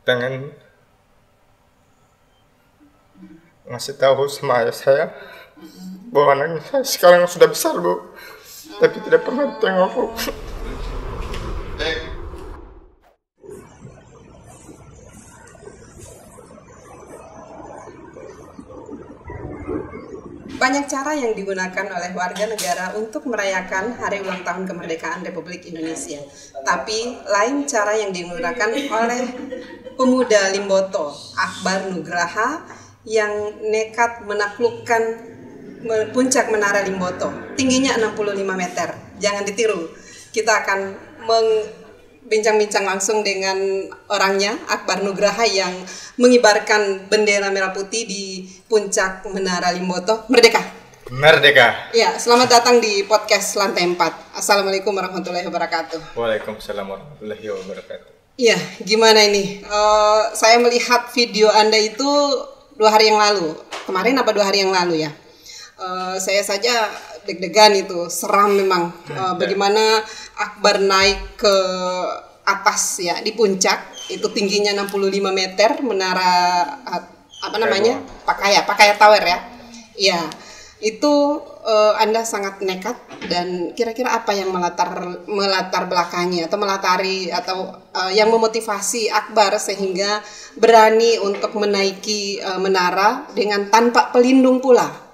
pengen ngasih tahu sama ayah saya bahwa anaknya saya sekarang sudah besar, Bu, tapi tidak pernah ditengok, Bu. Banyak cara yang digunakan oleh warga negara untuk merayakan Hari Ulang Tahun Kemerdekaan Republik Indonesia. Tapi lain cara yang digunakan oleh pemuda Limboto, Akbar Nugraha, yang nekat menaklukkan puncak Menara Limboto. Tingginya 65 meter. Jangan ditiru. Kita akan bincang-bincang langsung dengan orangnya, Akbar Nugraha, yang mengibarkan bendera merah putih di puncak Menara Limboto. Merdeka! Merdeka! Ya, selamat datang di podcast Lantai 4. Assalamualaikum warahmatullahi wabarakatuh. Waalaikumsalam warahmatullahi wabarakatuh. Iya, gimana ini? Saya melihat video Anda itu 2 hari yang lalu. Kemarin apa 2 hari yang lalu ya? Saya saja deg-degan, itu seram memang. Bagaimana Akbar naik ke atas ya, di puncak, itu tingginya 65 meter, menara apa namanya? Pakaya Tower ya. Iya. Itu Anda sangat nekat, dan kira-kira apa yang melatar belakangi atau melatari atau yang memotivasi Akbar sehingga berani untuk menaiki menara dengan tanpa pelindung pula?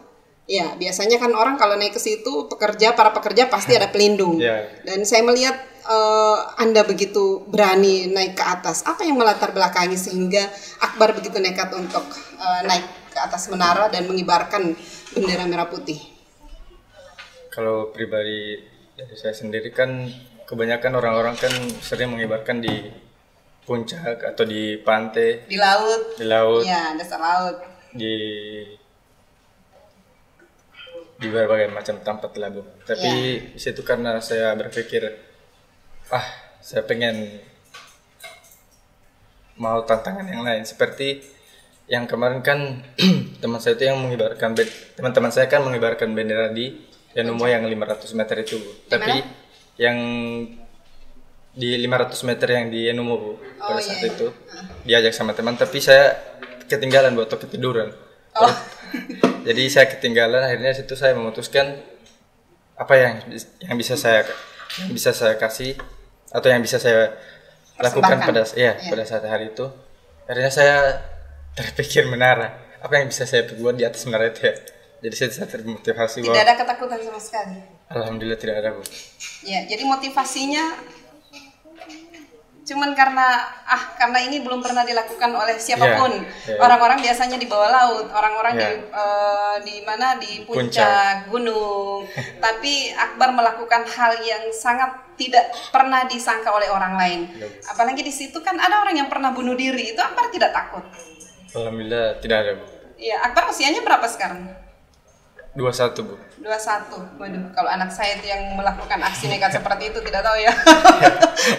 Ya, biasanya kan orang kalau naik ke situ para pekerja pasti ada pelindung. Dan saya melihat Anda begitu berani naik ke atas. Apa yang melatar belakangi sehingga Akbar begitu nekat untuk naik ke atas menara dan mengibarkan bendera merah putih? Kalau pribadi dari saya sendiri kan, kebanyakan orang-orang kan sering mengibarkan di puncak atau di pantai, di laut. Ya, dasar laut, di berbagai macam tempat lah, Bu. Tapi di situ karena saya berpikir, saya pengen mau tantangan yang lain. Seperti yang kemarin kan teman saya kan mengibarkan bendera di Yanumo yang 500 meter itu, Bu. Tapi yang di 500 meter yang di Yanumo, Bu, pada saat itu diajak sama teman, tapi saya ketinggalan, Bu, atau ketiduran. Jadi saya ketinggalan. Akhirnya situ saya memutuskan apa yang bisa saya kasih atau yang bisa saya lakukan pada saat hari itu. Akhirnya saya terpikir menara. Apa yang bisa saya buat di atas menara itu ya? Jadi saya termotivasi. Tidak ada ketakutan sama sekali? Alhamdulillah tidak ada, Bu. Ya, jadi motivasinya cuman karena ini belum pernah dilakukan oleh siapapun. Orang-orang biasanya di bawah laut, orang-orang di puncak gunung. Tapi Akbar melakukan hal yang sangat tidak pernah disangka oleh orang lain. Apalagi di situ kan ada orang yang pernah bunuh diri. Itu Akbar tidak takut? Alhamdulillah tidak ada, Bu. Iya, Akbar usianya berapa sekarang? 21, Bu. 21. Waduh, kalau anak saya itu yang melakukan aksi nekat seperti itu tidak tahu ya.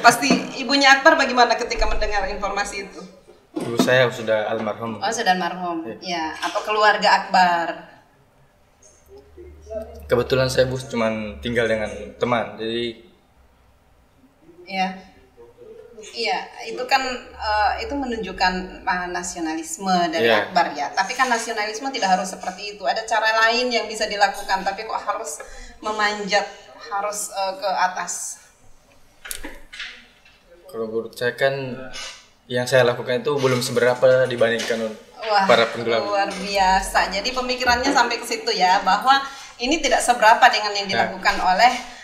Pasti ibunya Akbar bagaimana ketika mendengar informasi itu? Ibu saya sudah almarhum. Oh, sudah almarhum. Ya, atau keluarga Akbar? Kebetulan saya, Bu, cuma tinggal dengan teman. Jadi Iya, itu kan itu menunjukkan nasionalisme dari Akbar ya. Tapi kan nasionalisme tidak harus seperti itu. Ada cara lain yang bisa dilakukan, tapi kok harus memanjat, harus ke atas? Kalau menurut saya kan yang saya lakukan itu belum seberapa dibandingkan para pendulang. Luar biasa. Jadi pemikirannya sampai ke situ ya, bahwa ini tidak seberapa dengan yang dilakukan oleh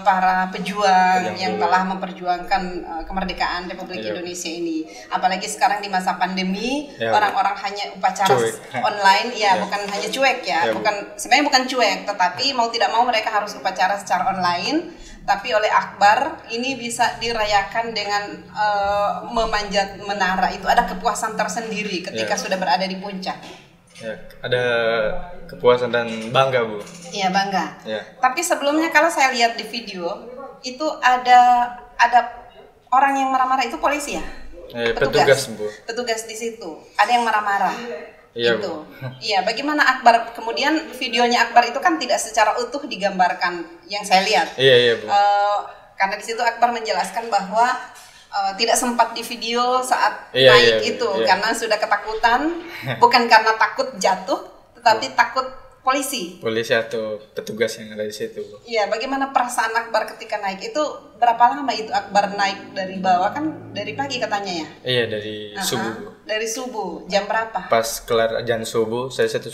para pejuang yang telah memperjuangkan kemerdekaan Republik Indonesia ini. Apalagi sekarang di masa pandemi, orang-orang hanya upacara online, bukan hanya cuek sebenarnya bukan cuek, tetapi mau tidak mau mereka harus upacara secara online. Tapi oleh Akbar ini bisa dirayakan dengan memanjat menara. Itu ada kepuasan tersendiri ketika sudah berada di puncak. Ya, ada kepuasan dan bangga, Bu. Iya, bangga. Tapi sebelumnya kalau saya lihat di video itu ada orang yang marah-marah, itu polisi ya? Petugas, Bu. Petugas di situ. Ada yang marah-marah. Iya, itu. Bu. Iya, bagaimana Akbar kemudian videonya Akbar itu kan tidak secara utuh digambarkan yang saya lihat. Iya, Bu. Karena di situ Akbar menjelaskan bahwa tidak sempat di video saat Iya, naik iya, itu iya. karena sudah ketakutan, bukan karena takut jatuh, tetapi takut polisi. Polisi atau petugas yang ada di situ, Bu. Iya, bagaimana perasaan Akbar ketika naik itu? Berapa lama itu Akbar naik dari bawah, kan dari pagi katanya ya? Iya, dari subuh, Bu. Dari subuh, jam berapa? Pas kelar azan subuh, saya tuh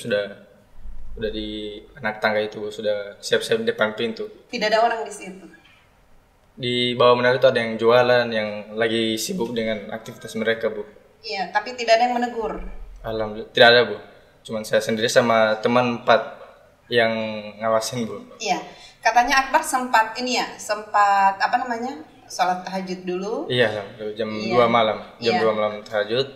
udah di anak tangga itu, Bu. Sudah siap-siap di depan pintu. Tidak ada orang di situ. Di bawah menara itu ada yang jualan, yang lagi sibuk dengan aktivitas mereka, Bu. Iya, tapi tidak ada yang menegur. Alhamdulillah tidak ada, Bu. Cuman saya sendiri sama teman 4 yang ngawasin, Bu. Iya, katanya Akbar sempat sempat apa namanya? Sholat tahajud dulu. Iya, alhamdulillah. Jam Iya. 2 malam. Jam Iya. 2 malam tahajud.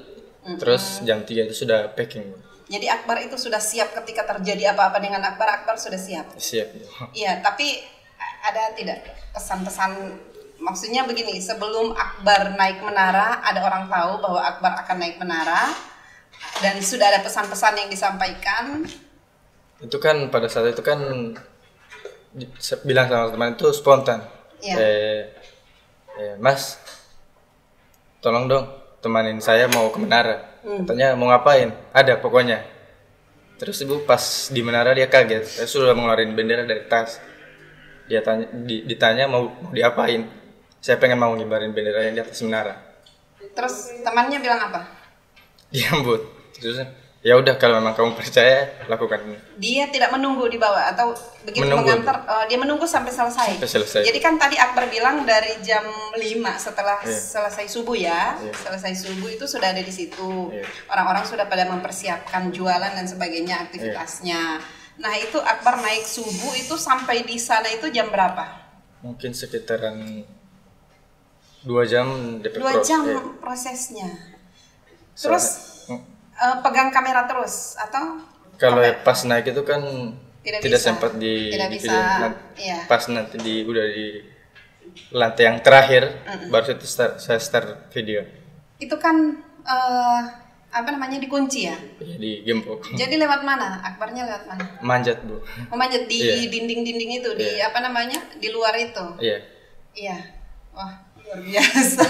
Terus jam 3 itu sudah packing, Bu. Jadi Akbar itu sudah siap ketika terjadi apa-apa dengan Akbar, Akbar sudah siap. Siap, Bu. Iya, tapi ada tidak pesan-pesan, maksudnya begini, sebelum Akbar naik menara, ada orang tahu bahwa Akbar akan naik menara dan sudah ada pesan-pesan yang disampaikan. Itu kan pada saat itu kan bilang sama teman itu spontan. Iya. Mas, tolong dong temanin saya mau ke menara. Katanya mau ngapain? Ada pokoknya. Terus ibu pas di menara dia kaget. Saya sudah mengeluarin bendera dari tas. Dia ditanya mau diapain? Saya pengen mau ngibarin bendera yang di atas menara. Terus temannya bilang apa? Diam, Bu. Terus ya udah kalau memang kamu percaya lakukan. Dia tidak menunggu di bawah atau begitu Menunggu. mengantar, dia menunggu sampai selesai. Sampai selesai. Jadi kan tadi Akbar bilang dari jam 5 setelah Iya. selesai subuh ya. Iya. Selesai subuh itu sudah ada di situ. Iya. Orang-orang sudah pada mempersiapkan jualan dan sebagainya aktivitasnya. Nah, itu Akbar naik subuh itu sampai di sana itu jam berapa? Mungkin sekitaran 2 jam 2 jam Iya. prosesnya. Terus Soalnya- pegang kamera terus atau Kalau pas naik itu kan Tidak tidak bisa. sempat di Tidak di bisa, video. iya. Pas nanti udah di lantai yang terakhir baru itu saya start video. itu kan apa namanya, dikunci ya? Ya, di gembok. Jadi lewat mana? Akbarnya lewat mana? Manjat, Bu. Memanjat di Iya. dinding-dinding itu, di Iya. apa namanya? Di luar itu. Iya. Iya. Wah, luar biasa.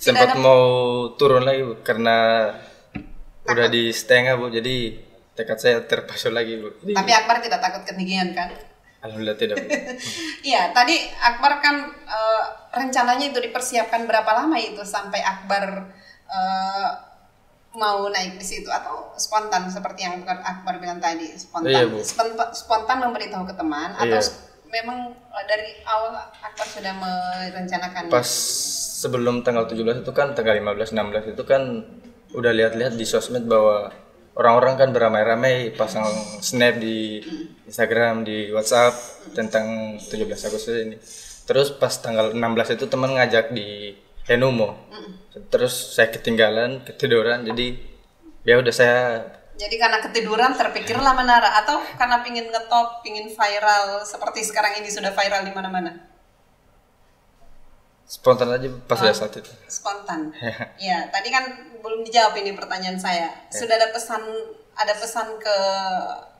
Sempat ada- mau turun lagi, Bu, karena udah di setengah, Bu. Jadi tekad saya terpasu lagi, Bu. Jadi, Tapi Akbar tidak takut ketinggian kan? alhamdulillah tidak, Bu. Iya, tadi Akbar kan rencananya itu dipersiapkan berapa lama itu sampai Akbar mau naik di situ, atau spontan seperti yang Akbar bilang tadi, spontan. Iya, Bu. Spontan memberitahu ke teman atau Iya. memang dari awal Akbar sudah merencanakan? Pas sebelum tanggal 17 itu kan tanggal 15 16 itu kan udah lihat-lihat di sosmed bahwa orang-orang kan beramai-ramai pasang snap di Instagram, di WhatsApp tentang 17 Agustus ini. Terus pas tanggal 16 itu teman ngajak di Henomo. Terus saya ketiduran jadi ya udah saya Jadi karena ketiduran terpikirlah menara, atau karena pingin ngetop, pingin viral seperti sekarang ini sudah viral di mana-mana? spontan aja pas ada saat itu. Spontan. Ya, tadi kan belum dijawab ini pertanyaan saya. Sudah ada pesan ke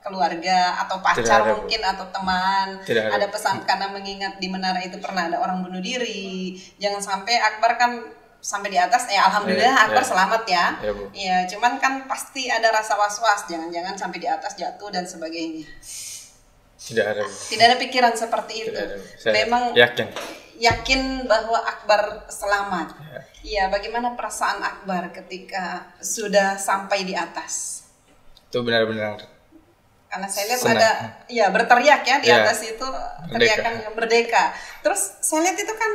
keluarga atau Tidak pacar ada, Bu. mungkin atau teman. Tidak ada. Ada pesan karena mengingat di menara itu pernah ada orang bunuh diri. Jangan sampai Akbar kan sampai di atas, alhamdulillah Iya, Akbar iya. selamat ya. Iya, Bu. Iya, cuman kan pasti ada rasa was-was, jangan-jangan sampai di atas jatuh dan sebagainya. Tidak ada, Bu. Tidak ada pikiran seperti itu. Tidak ada, Bu. Saya Memang yakin. bahwa Akbar selamat. Ya. Iya, bagaimana perasaan Akbar ketika sudah sampai di atas? Itu benar-benar Karena saya lihat Senang. ada, ya berteriak ya di Ya, atas itu, teriakan merdeka. Terus saya lihat itu kan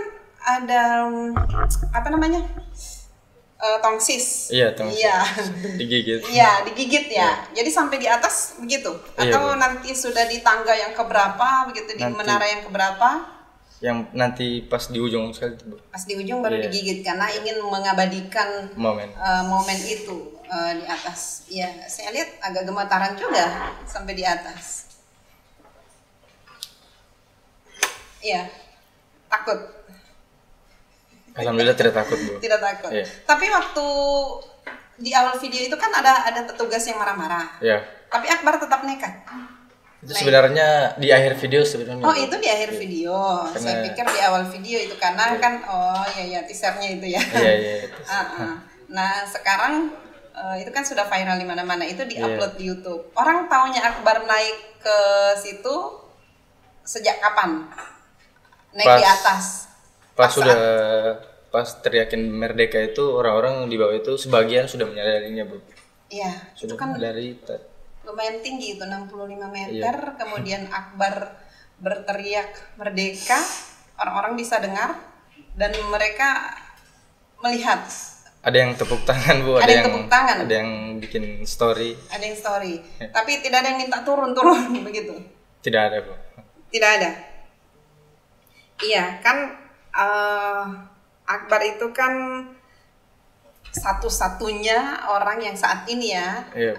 ada apa namanya, tongsis. iya, tongsis. Iya. Digigit. Iya, digigit ya. Jadi sampai di atas begitu? Iya, Atau Bu. nanti sudah di tangga yang keberapa begitu, di Nanti. menara yang keberapa? Yang nanti pas di ujung sekali itu, Bu. Pas di ujung baru Iya. digigit karena ingin mengabadikan Momen. momen itu di atas. Ya, saya lihat agak gemetaran juga sampai di atas. Iya, takut. Alhamdulillah tidak takut, Bu. Tidak takut. Iya. Tapi waktu di awal video itu kan ada petugas yang marah-marah. Ya, Tapi Akbar tetap nekat. Itu sebenarnya di akhir video sebenarnya. Oh, itu di akhir video. Saya pikir di awal video itu karena kan ya teasernya itu ya. Iya. Nah, sekarang itu kan sudah viral di mana-mana. Itu di-upload di YouTube. Orang taunya Akbar naik ke situ sejak kapan? Naik di atas. Pas teriakin Merdeka itu orang-orang di bawah itu sebagian sudah menyadarinya, Bu. Iya, Sudah itu kan dari lumayan tinggi itu 65 meter. Kemudian Akbar berteriak Merdeka, orang-orang bisa dengar dan mereka melihat. Ada yang tepuk tangan, Bu. Ada yang tepuk tangan. Ada yang bikin story. Ada yang story. Tapi tidak ada yang minta turun begitu. Tidak ada, Bu. Tidak ada. Iya, kan Akbar itu kan satu-satunya orang yang saat ini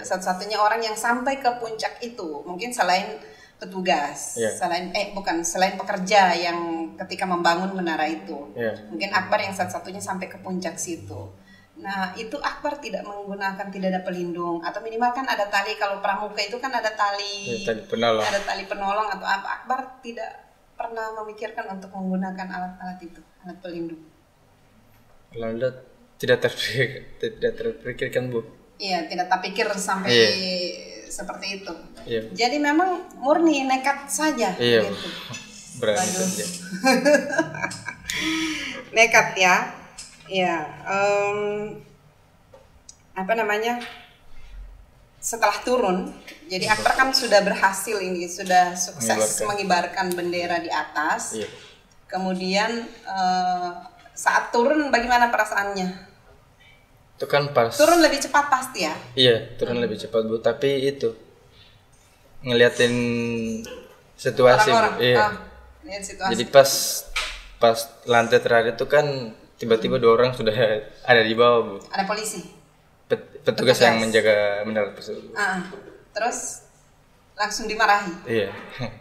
satu-satunya orang yang sampai ke puncak itu. Mungkin selain petugas, selain pekerja yang ketika membangun menara itu. Mungkin Akbar yang satu-satunya sampai ke puncak situ. Nah, itu Akbar tidak ada pelindung atau minimal kan ada tali. Kalau pramuka itu kan ada tali, ada tali penolong atau apa. Akbar tidak pernah memikirkan untuk menggunakan alat-alat itu, alat pelindung. Kalau tidak terpikirkan, Bu. Iya, tidak terpikir sampai seperti itu. Iya. Jadi memang murni nekat saja. Iya, gitu. Berani saja. Nekat ya. Ya, setelah turun, jadi Akbar kan sudah berhasil ini, sudah sukses mengibarkan bendera di atas. Iya. Kemudian saat turun bagaimana perasaannya? Itu kan pas turun lebih cepat pasti ya? Iya, turun lebih cepat, Bu. Tapi itu ngeliatin situasi, Bu. Iya. Lihat situasi. Jadi pas lantai terakhir itu kan tiba-tiba 2 orang sudah ada di bawah, Bu. Ada polisi. Petugas yang menjaga menara tersebut. Terus langsung dimarahi. Iya.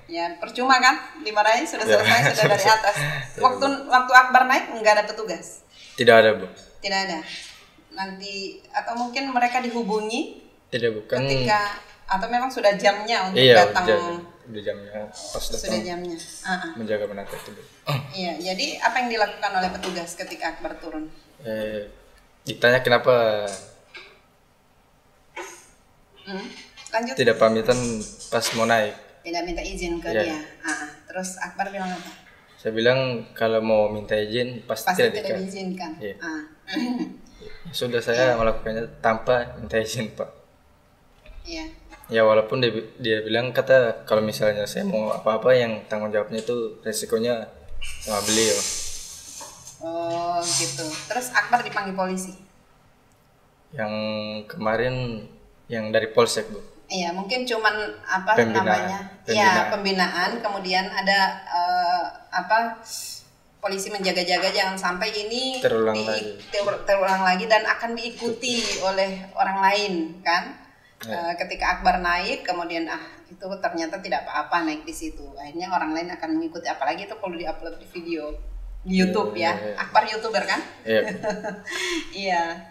Ya percuma kan, dimarahi sudah selesai, sudah dari atas. Waktu Akbar naik nggak ada petugas. Tidak ada, Bu. Tidak ada. Nanti atau mungkin mereka dihubungi. Tidak, bukan. Ketika atau memang sudah jamnya untuk datang. Sudah jamnya. Pas datang. Sudah jamnya. Menjaga menara tersebut. Iya. Jadi apa yang dilakukan oleh petugas ketika Akbar turun? Ditanya kenapa. Lanjut. Tidak pamitan pas mau naik. Tidak minta izin ke dia. Terus Akbar bilang apa? Saya bilang kalau mau minta izin pasti tidak diizinkan. Iya. Sudah saya melakukannya tanpa minta izin, Pak. Iya. Ya walaupun dia bilang kata kalau misalnya saya mau apa-apa yang tanggung jawabnya itu resikonya sama beliau. Oh gitu. Terus Akbar dipanggil polisi. Yang kemarin yang dari Polsek, Bu. Iya, mungkin cuman Pembinaan. Iya, pembinaan. Kemudian ada polisi menjaga-jaga jangan sampai ini terulang lagi dan akan diikuti oleh orang lain, kan? Ketika Akbar naik, kemudian itu ternyata tidak apa-apa naik di situ. Akhirnya orang lain akan mengikuti, apalagi itu kalau diupload di video di YouTube ya. Akbar YouTuber kan? Iya. Iya.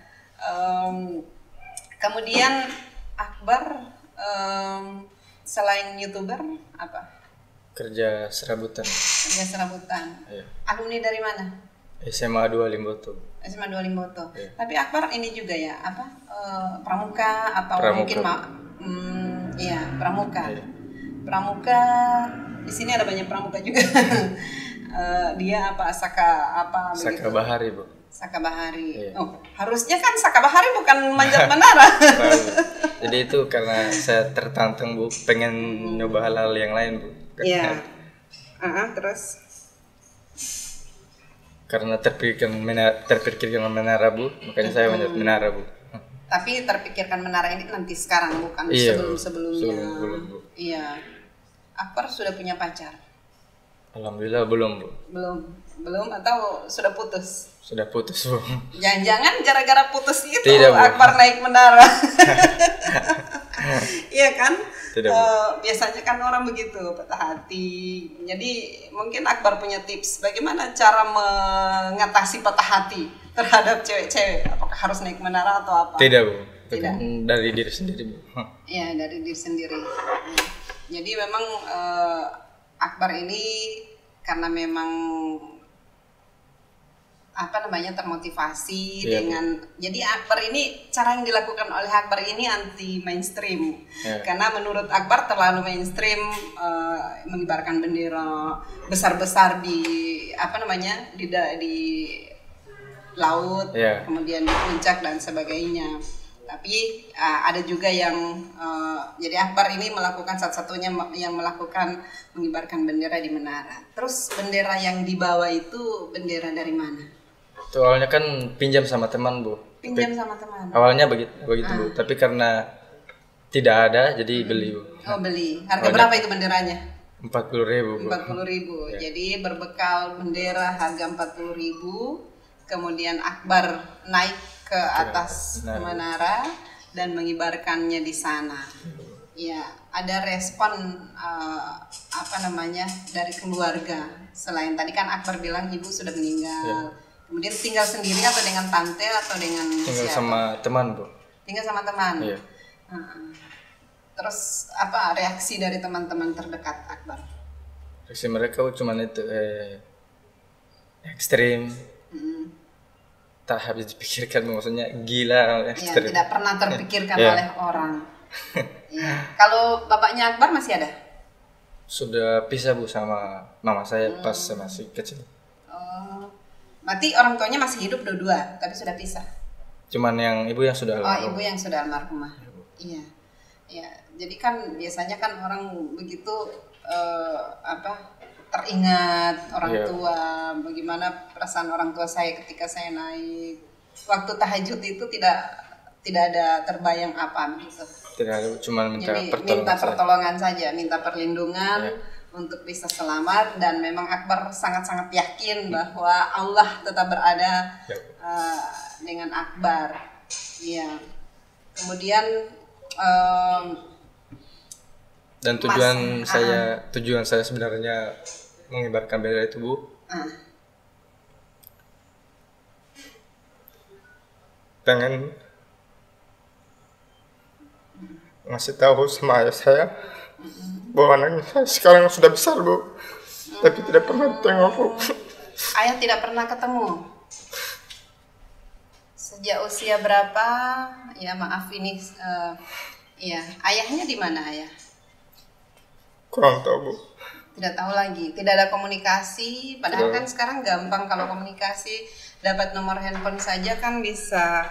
Kemudian Akbar selain YouTuber apa? Kerja serabutan. Iya. Alumni dari mana? SMA 2 Limboto. SMA 2 Limboto. Iya. Tapi Akbar ini juga ya pramuka atau mungkin pramuka. Iya. Pramuka di sini ada banyak pramuka juga. Dia Saka Bahari, Bu. Saka Bahari. Iya. Harusnya kan Saka Bahari bukan manjat menara. Jadi itu karena saya tertantang, Bu, pengen nyoba hal-hal yang lain, Bu. Iya. Terus karena terpikirkan menara, Bu, makanya saya manjat menara, Bu. Tapi terpikirkan menara ini nanti sekarang bukan sebelum-sebelumnya. Belum, Bu. Iya. Akbar sudah punya pacar? Alhamdulillah belum, Bu. Belum atau sudah putus? Sudah putus, Bu. Jangan-jangan gara-gara putus itu Tidak, Bu. Akbar naik menara. Iya kan? Tidak, Bu. Biasanya kan orang begitu, patah hati. Jadi mungkin Akbar punya tips bagaimana cara mengatasi patah hati terhadap cewek-cewek. Apakah harus naik menara atau apa? Tidak, Bu. Tidak. Dari diri sendiri, Bu. Iya, dari diri sendiri. Jadi memang Akbar ini karena memang termotivasi dengan, jadi Akbar ini, cara yang dilakukan oleh Akbar ini anti mainstream, karena menurut Akbar terlalu mainstream, mengibarkan bendera besar-besar di di laut, kemudian di puncak dan sebagainya. Tapi ada juga yang jadi Akbar ini melakukan satu-satunya yang melakukan mengibarkan bendera di menara. Terus bendera yang dibawa itu bendera dari mana? Itu awalnya kan pinjam sama teman, Bu. Pinjam sama teman. Awalnya begitu Bu. Tapi karena tidak ada jadi beli, Bu. Oh, beli. Harga berapa itu benderanya? 40.000, Bu. 40.000. Jadi berbekal bendera harga 40.000, kemudian Akbar naik ke atas menara dan mengibarkannya di sana. Ya, ada respon dari keluarga. Selain tadi kan Akbar bilang ibu sudah meninggal. Kemudian tinggal sendiri atau dengan tante atau dengan tinggal siapa? Sama teman, Bu. Tinggal sama teman. Iya. Terus apa reaksi dari teman-teman terdekat Akbar? Reaksi mereka cuman itu ekstrim. Tak habis dipikirkan, maksudnya gila, ekstrim. Tidak pernah terpikirkan oleh orang. Kalau bapaknya Akbar masih ada? Sudah pisah, Bu, sama mama saya pas masih kecil. Berarti orang tuanya masih hidup dua-dua, tapi sudah pisah. Cuman yang ibu yang sudah almarhumah. Oh, ibu yang sudah almarhumah. Iya. Ya, jadi kan biasanya kan orang begitu teringat orang tua, bagaimana perasaan orang tua saya ketika saya naik. Waktu tahajud itu tidak ada terbayang apa gitu. Tidak ada, cuma minta pertolongan saja, minta perlindungan untuk bisa selamat, dan memang Akbar sangat-sangat yakin bahwa Allah tetap berada dengan Akbar. Iya. Kemudian dan tujuan saya sebenarnya mengibarkan bendera itu, Bu. Pengen ngasih tahu sama ayah saya bahwa anaknya saya sekarang sudah besar, Bu, tapi tidak pernah tengok, Bu. Ayah tidak pernah ketemu sejak usia berapa? Ya maaf ini, ayahnya di mana ayah? Kurang tahu, Bu. Tidak tahu lagi, tidak ada komunikasi. Padahal kan sekarang gampang kalau komunikasi, dapat nomor handphone saja kan bisa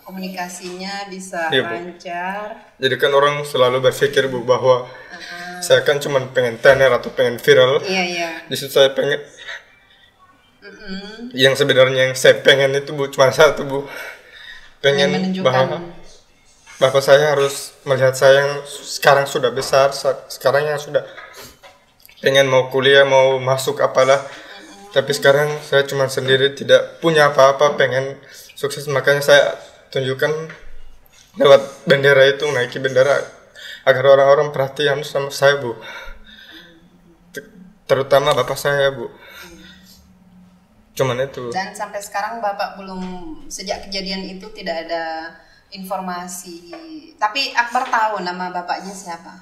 komunikasinya bisa lancar. Jadi kan orang selalu berpikir, Bu, bahwa saya kan cuma pengen tenar atau pengen viral. Iya. Di situ saya pengen yang sebenarnya yang saya pengen itu, Bu, cuma satu, Bu. Pengen bahwa bapak saya harus melihat saya yang sekarang sudah besar, sekarang yang sudah pengen mau kuliah, mau masuk apalah. Tapi sekarang saya cuma sendiri, tidak punya apa-apa, pengen sukses, makanya saya tunjukkan lewat bendera itu, naiki bendera agar orang-orang perhatian sama saya, Bu. Terutama bapak saya, Bu. Cuman itu. Dan sampai sekarang bapak belum, sejak kejadian itu tidak ada informasi. Tapi Akbar tahu nama bapaknya siapa.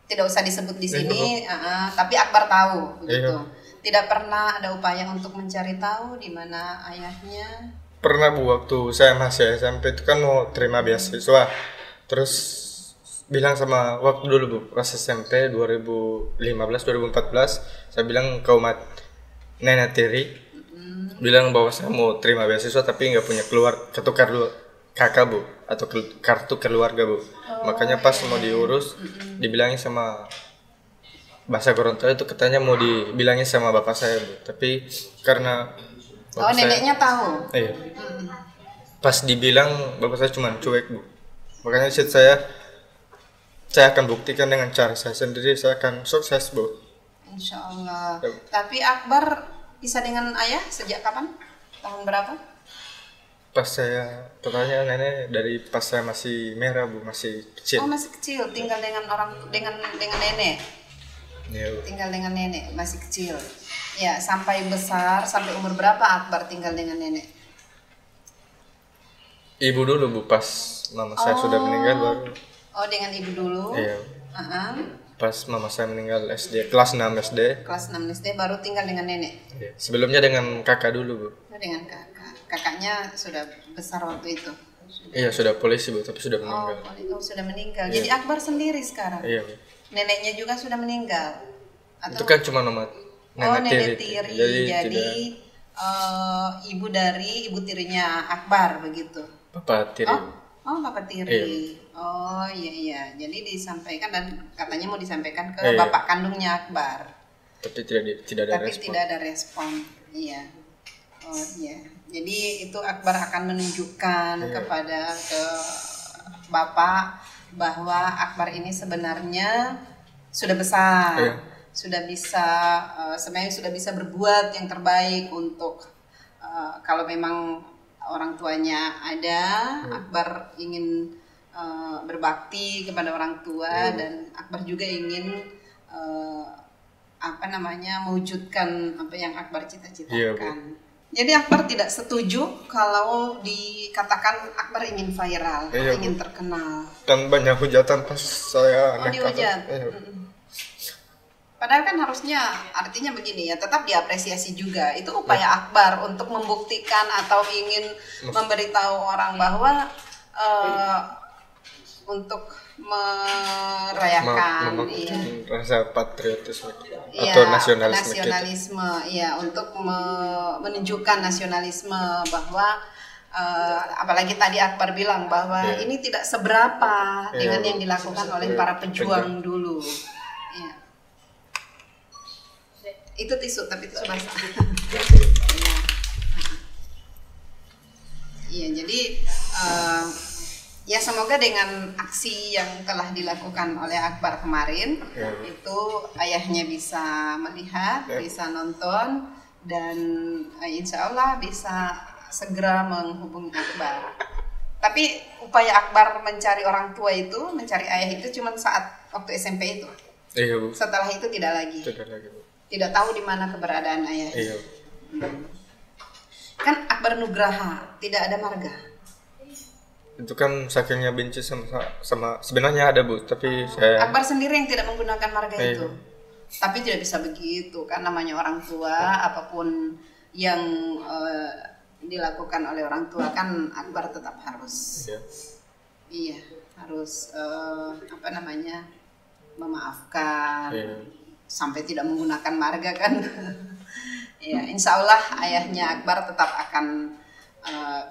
Tidak usah disebut di sini, tapi Akbar tahu begitu. Tidak pernah ada upaya untuk mencari tahu di mana ayahnya. Pernah, Bu, waktu saya masih SMP itu kan mau terima beasiswa. Terus bilang sama, waktu dulu, Bu, pas SMP 2015-2014, saya bilang ke nenek tiri, bilang bahwa saya mau terima beasiswa tapi nggak punya kartu kakak, Bu, atau kartu keluarga, Bu. Makanya pas mau diurus, dibilangin sama bahasa Gorontalo itu, katanya mau dibilangin sama bapak saya, Bu. Tapi karena neneknya tahu. Iya. Pas dibilang bapak saya cuma cuek, Bu. Makanya saya akan buktikan dengan cara saya sendiri, saya akan sukses, Bu. Insya Allah. Tapi Akbar pisah dengan ayah sejak kapan? Tahun berapa? Pas saya tanya nenek dari pas saya masih merah, Bu, masih kecil. Oh, masih kecil, tinggal dengan nenek. Tinggal dengan nenek, masih kecil. Ya, sampai besar, sampai umur berapa Akbar tinggal dengan nenek? ibu dulu Bu, pas mama saya sudah meninggal baru. Oh, dengan ibu dulu. Iya. Uh-uh. Pas mama saya meninggal SD kelas 6 SD. Kelas 6 SD baru tinggal dengan nenek. Iya. Sebelumnya dengan kakak dulu Bu. Oh, dengan kakak. Kakaknya sudah besar waktu itu. Iya, sudah polisi Bu, tapi sudah meninggal. Oh, sudah meninggal. Iya. Jadi Akbar sendiri sekarang. Iya Bu. Neneknya juga sudah meninggal. Itu kan cuma nama nenek tiri. Jadi ibu dari ibu tirinya Akbar begitu. Bapak tiri. Oh, bapak tiri. Iya. Oh, iya. Jadi disampaikan dan katanya mau disampaikan ke Iya. bapak kandungnya Akbar. Tapi tidak ada respon. Tidak ada respon. Iya. Oh, iya. Jadi itu Akbar akan menunjukkan kepada bapak bahwa Akbar ini sebenarnya sudah besar. Iya. Sudah bisa sebenarnya sudah bisa berbuat yang terbaik untuk kalau memang orang tuanya ada, Akbar ingin berbakti kepada orang tua dan Akbar juga ingin mewujudkan apa yang Akbar cita-citakan. Jadi Akbar tidak setuju kalau dikatakan Akbar ingin viral, ingin terkenal. Kan banyak hujatan pas saya dihujat. Padahal kan harusnya artinya begini ya, tetap diapresiasi juga. Itu upaya Akbar untuk membuktikan atau ingin memberitahu orang bahwa untuk merayakan rasa patriotisme atau nasionalisme, iya, untuk menunjukkan nasionalisme bahwa apalagi tadi Akbar bilang bahwa ini tidak seberapa dengan yang dilakukan oleh para pejuang dulu. Iya. Itu tisu, tapi tisu basah. Iya, jadi ya semoga dengan aksi yang telah dilakukan oleh Akbar kemarin itu ayahnya bisa melihat, bisa nonton, dan insya Allah bisa segera menghubungi Akbar. Tapi upaya Akbar mencari orang tua itu, mencari ayah itu cuma saat waktu SMP itu. Iya Bu. Setelah itu tidak lagi. Bu. Tidak tahu di mana keberadaan ayah. Iya. Kan Akbar Nugraha, tidak ada marga. Itu kan sakingnya benci sama sebenarnya ada Bu, tapi saya Akbar sendiri yang tidak menggunakan marga itu. Tapi tidak bisa begitu kan, namanya orang tua, apapun yang dilakukan oleh orang tua kan Akbar tetap harus harus memaafkan. Sampai tidak menggunakan marga kan. Ya, insya Allah ayahnya Akbar tetap akan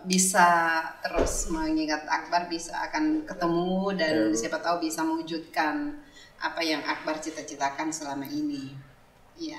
bisa terus mengingat Akbar, bisa akan ketemu dan siapa tahu bisa mewujudkan apa yang Akbar cita-citakan selama ini. Iya.